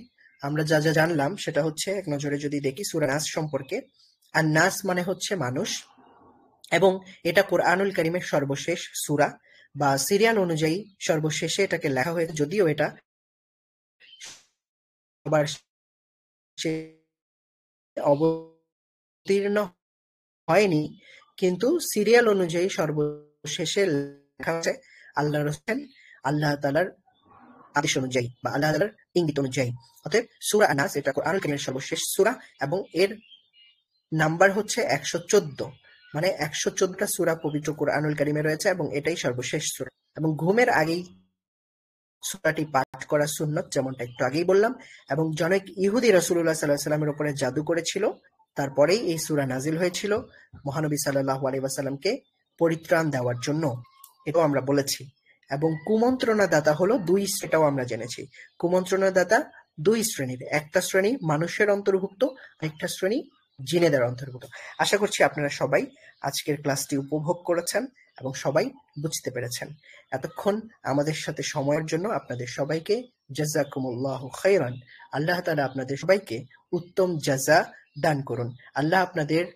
আমরা যা যা জানলাম সেটা হচ্ছে, এক নজরে যদি দেখি সূরা নাস সম্পর্কে, আর নাস মানে হচ্ছে মানুষ, এবং এটা কোরআনুল কারীমের সর্বশেষ সূরা বা সিরিয়াল অনুযায়ী সর্বশেষে এটাকে লেখা হয়েছে, যদিও এটা সবার অবতীর্ণ হয়নি, কিন্তু সিরিয়াল অনুযায়ী সর্বশেষে লেখা হয়েছে আল্লাহ রসেন, আল্লাহ তাআলার আদেশ অনুযায়ী বা আল্লাহ তাআলার ইঙ্গিত অনুযায়ী। অতএব সূরা আন-নাস এটা কোরআনুল কারীমের সর্বশেষ সূরা, এবং এর নাম্বার হচ্ছে 114, মানে 114টা সূরা পবিত্র কোরআনুল কারীমে রয়েছে, এবং এটাই সর্বশেষ সূরা। এবং ঘুমের আগেই সূরাটি পাঠ করা সুন্নত, যেমনটা একটু আগেই বললাম। এবং জনৈক ইহুদি রাসূলুল্লাহ সাল্লাল্লাহু আলাইহি ওয়াসাল্লামের উপরে জাদু করেছিল, তারপরেই এই সূরা নাজিল হয়েছিল মহানবী সাল্লাল্লাহু আলাইহি ওয়াসাল্লামকে পরিত্রাণ দেওয়ার জন্য, এটাও আমরা বলেছি। এবং কুমন্ত্রণা দাতা হলো দুই, সেটাও আমরা জেনেছি। কুমন্ত্রণা দাতা দুই শ্রেণীর, একটা শ্রেণী মানুষের অন্তর্ভুক্ত, আরেকটা শ্রেণী জিনেদের অন্তর্ভুক্ত। আশা করছি আপনারা সবাই আজকের ক্লাসটি উপভোগ করেছেন এবং সবাই বুঝতে পেরেছেন। এতক্ষণ আমাদের সাথে সময়ের জন্য আপনাদের সবাইকে জাযাকুমুল্লাহু খাইরান। আল্লাহ তাআলা আপনাদের সবাইকে উত্তম জাযা দান করুন। আল্লাহ আপনাদের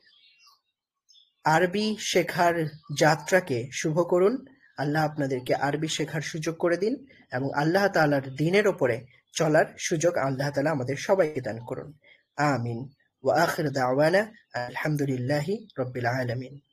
আরবি শেখার যাত্রাকে শুভ করুন। আল্লাহ আপনাদেরকে আরবি শেখার সুযোগ করে দিন এবং আল্লাহ তাআলার দ্বীনের উপরে চলার সুযোগ আল্লাহ তাআলা আমাদের সবাইকে দান করুন। আমিন। ওয়া আখির দাওয়ানা আলহামদুলিল্লাহি রাব্বিল আলামিন।